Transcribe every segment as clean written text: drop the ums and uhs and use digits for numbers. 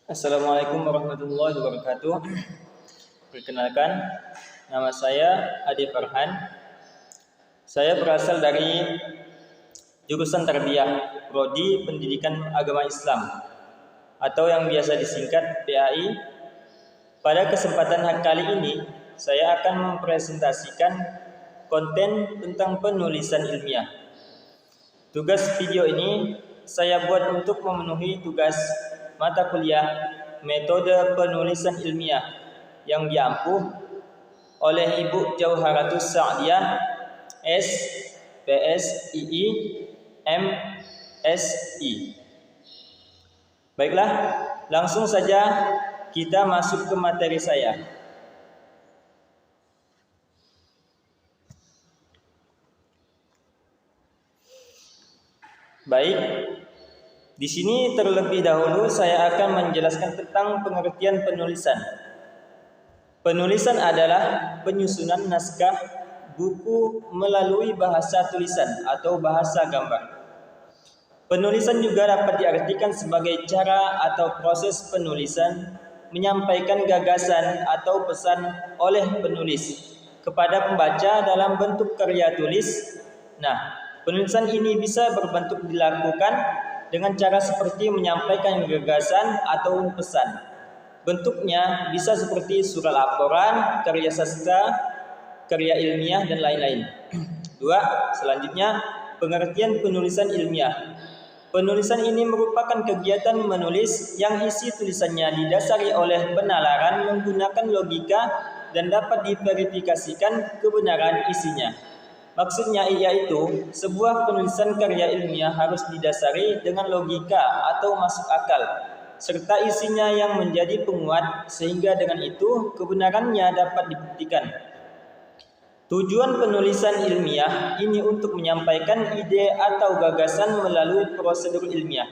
Assalamualaikum warahmatullahi wabarakatuh. Perkenalkan, nama saya Ade Farhan. Saya berasal dari jurusan Tarbiyah, Prodi Pendidikan Agama Islam, atau yang biasa disingkat PAI. Pada kesempatan kali ini, saya akan mempresentasikan konten tentang penulisan ilmiah. Tugas video ini saya buat untuk memenuhi tugas mata kuliah metode penulisan ilmiah yang diampuh oleh Ibu Jauharatus Sa'diyah S. PSII MSI. Baiklah, langsung saja kita masuk ke materi saya. Baik, di sini terlebih dahulu saya akan menjelaskan tentang pengertian penulisan. Penulisan adalah penyusunan naskah buku melalui bahasa tulisan atau bahasa gambar. Penulisan juga dapat diartikan sebagai cara atau proses penulisan menyampaikan gagasan atau pesan oleh penulis kepada pembaca dalam bentuk karya tulis. Nah, penulisan ini bisa berbentuk dilakukan dengan cara seperti menyampaikan gagasan atau pesan. Bentuknya bisa seperti surat laporan, karya sastra, karya ilmiah, dan lain-lain. Selanjutnya, pengertian penulisan ilmiah. Penulisan ini merupakan kegiatan menulis yang isi tulisannya didasari oleh penalaran menggunakan logika dan dapat diverifikasikan kebenaran isinya. Maksudnya yaitu sebuah penulisan karya ilmiah harus didasari dengan logika atau masuk akal, serta isinya yang menjadi penguat sehingga dengan itu kebenarannya dapat dibuktikan. Tujuan penulisan ilmiah ini untuk menyampaikan ide atau gagasan melalui prosedur ilmiah.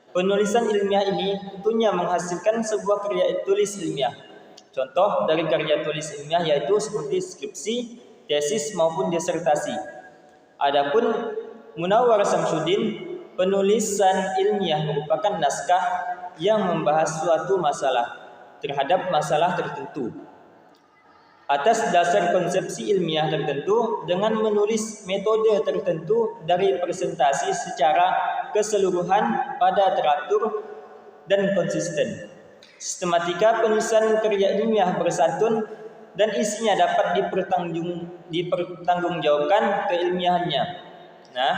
Penulisan ilmiah ini tentunya menghasilkan sebuah karya tulis ilmiah. Contoh dari karya tulis ilmiah yaitu seperti skripsi, tesis maupun disertasi. Adapun Munawwar Samsudin, penulisan ilmiah merupakan naskah yang membahas suatu masalah terhadap masalah tertentu atas dasar konsepsi ilmiah tertentu dengan menulis metode tertentu dari presentasi secara keseluruhan pada teratur dan konsisten. Sistematika penulisan karya ilmiah bersantun dan isinya dapat dipertanggungjawabkan keilmiahannya. Nah,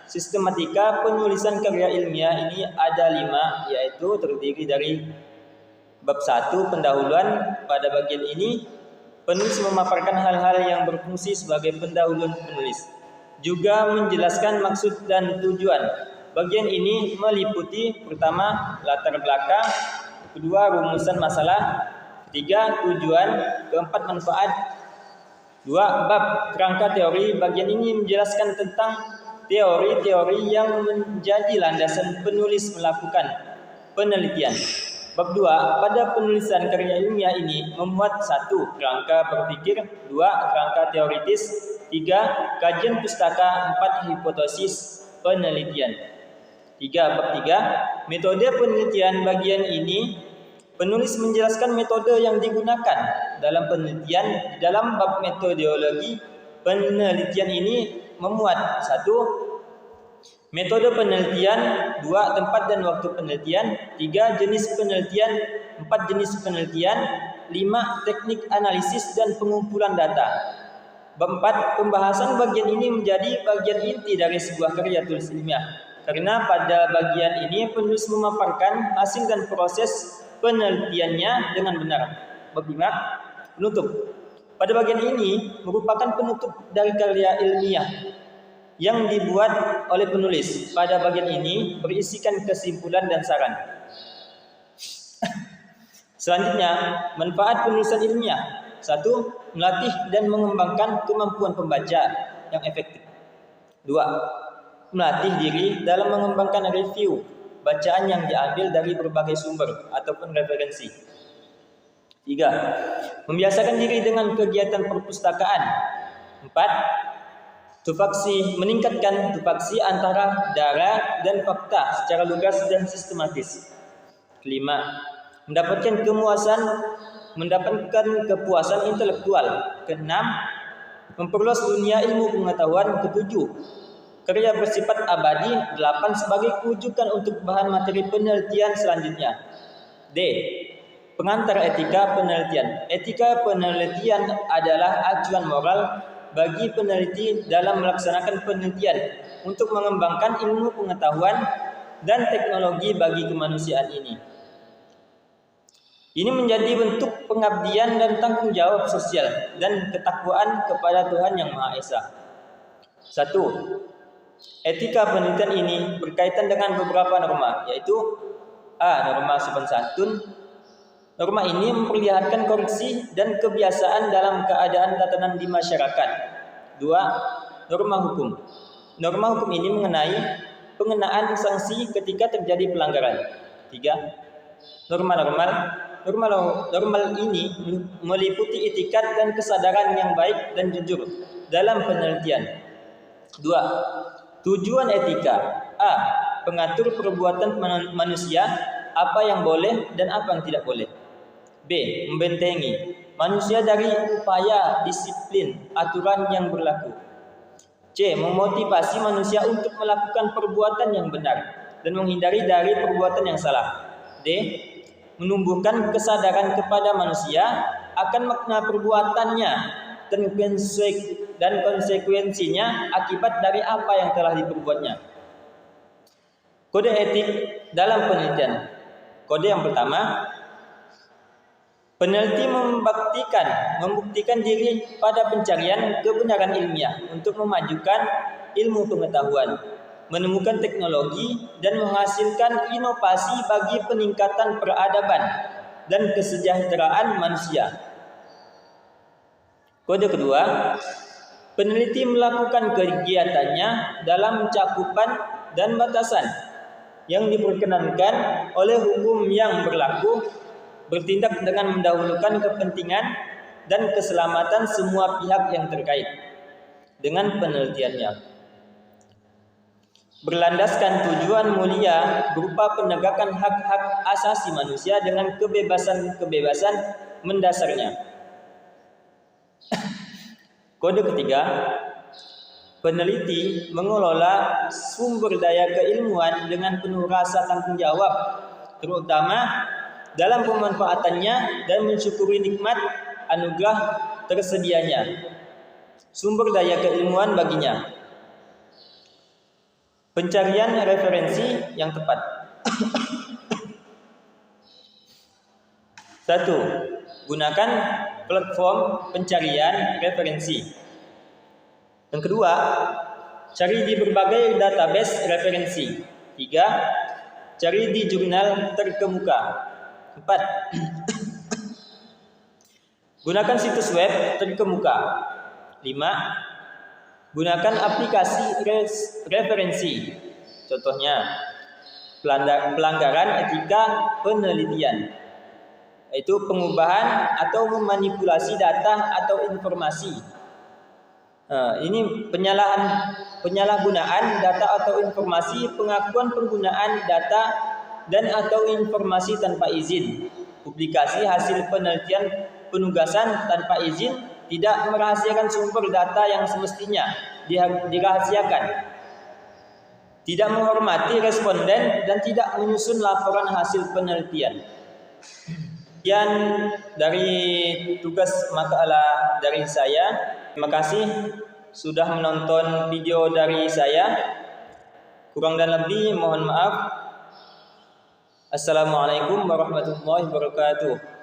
sistematika penulisan karya ilmiah ini ada 5, yaitu terdiri dari bab 1 pendahuluan. Pada bagian ini, penulis memaparkan hal-hal yang berfungsi sebagai pendahuluan penulis, juga menjelaskan maksud dan tujuan. Bagian ini meliputi pertama, latar belakang, kedua, rumusan masalah, ketiga, tujuan, keempat, manfaat. 2, bab kerangka teori. Bagian ini menjelaskan tentang teori-teori yang menjadi landasan penulis melakukan penelitian. Bab 2, pada penulisan karya ilmiah ini memuat 1, kerangka berpikir, 2, kerangka teoritis, 3, kajian pustaka, 4, hipotesis penelitian. Bab 3, metode penelitian. Bagian ini penulis menjelaskan metode yang digunakan dalam penelitian. Dalam bab metodologi penelitian ini memuat 1, metode penelitian, 2, tempat dan waktu penelitian, 3, jenis penelitian, 4, jenis penelitian, 5, teknik analisis dan pengumpulan data. Bab 4, pembahasan. Bagian ini menjadi bagian inti dari sebuah karya tulis ilmiah, karena pada bagian ini penulis memaparkan hasil dan proses penelitiannya dengan benar. Bab 5, penutup. Pada bagian ini merupakan penutup dari karya ilmiah yang dibuat oleh penulis. Pada bagian ini berisikan kesimpulan dan saran. Selanjutnya, manfaat penulisan ilmiah. 1, melatih dan mengembangkan kemampuan pembaca yang efektif. 2, melatih diri dalam mengembangkan review bacaan yang diambil dari berbagai sumber ataupun referensi. 3, membiasakan diri dengan kegiatan perpustakaan. 4, meningkatkan tufaksi antara dara dan fakta secara lugas dan sistematis. 5, mendapatkan kepuasan intelektual. Keenam, memperluas dunia ilmu pengetahuan. Ketujuh, kerja bersifat abadi. 8, sebagai rujukan untuk bahan materi penelitian selanjutnya. D, pengantar etika penelitian. Etika penelitian adalah acuan moral bagi peneliti dalam melaksanakan penelitian untuk mengembangkan ilmu pengetahuan dan teknologi bagi kemanusiaan ini. Ini menjadi bentuk pengabdian dan tanggung jawab sosial dan ketakwaan kepada Tuhan Yang Maha Esa. 1. Etika penelitian ini berkaitan dengan beberapa norma, yaitu A. Norma sopan santun. Norma ini memperlihatkan koreksi dan kebiasaan dalam keadaan tatanan di masyarakat. 2. Norma hukum. Norma hukum ini mengenai pengenaan sanksi ketika terjadi pelanggaran. 3. Normal ini meliputi etikat dan kesadaran yang baik dan jujur dalam penelitian. 2. Tujuan etika. A. Pengatur perbuatan manusia, apa yang boleh dan apa yang tidak boleh. B. Membentengi manusia dari upaya disiplin aturan yang berlaku. C. Memotivasi manusia untuk melakukan perbuatan yang benar dan menghindari dari perbuatan yang salah. D. Menumbuhkan kesadaran kepada manusia akan makna perbuatannya dan konsekuensinya akibat dari apa yang telah diperbuatnya. Kode etik dalam penelitian. Kode yang pertama, peneliti membuktikan diri pada pencarian kebenaran ilmiah untuk memajukan ilmu pengetahuan, menemukan teknologi, dan menghasilkan inovasi bagi peningkatan peradaban dan kesejahteraan manusia. Kode kedua, peneliti melakukan kegiatannya dalam cakupan dan batasan yang diperkenankan oleh hukum yang berlaku, bertindak dengan mendahulukan kepentingan dan keselamatan semua pihak yang terkait dengan penelitiannya, berlandaskan tujuan mulia berupa penegakan hak-hak asasi manusia dengan kebebasan-kebebasan mendasarnya. Kode ketiga, peneliti mengelola sumber daya keilmuan dengan penuh rasa tanggung jawab, terutama dalam pemanfaatannya dan mensyukuri nikmat anugerah tersedianya sumber daya keilmuan baginya. Pencarian referensi yang tepat. 1. Gunakan platform pencarian referensi. Yang kedua, cari di berbagai database referensi. 3. Cari di jurnal terkemuka. 4. Gunakan situs web terkemuka. 5. Gunakan aplikasi referensi. Contohnya, pelanggaran etika penelitian, yaitu pengubahan atau memanipulasi data atau informasi. Ini penyalahgunaan data atau informasi, pengakuan penggunaan data dan atau informasi tanpa izin, publikasi hasil penelitian penugasan tanpa izin, tidak merahasiakan sumber data yang semestinya dirahasiakan, tidak menghormati responden, dan tidak menyusun laporan hasil penelitian. Sekian dari tugas makalah dari saya. Terima kasih sudah menonton video dari saya. Kurang dan lebih mohon maaf. Assalamualaikum warahmatullahi wabarakatuh.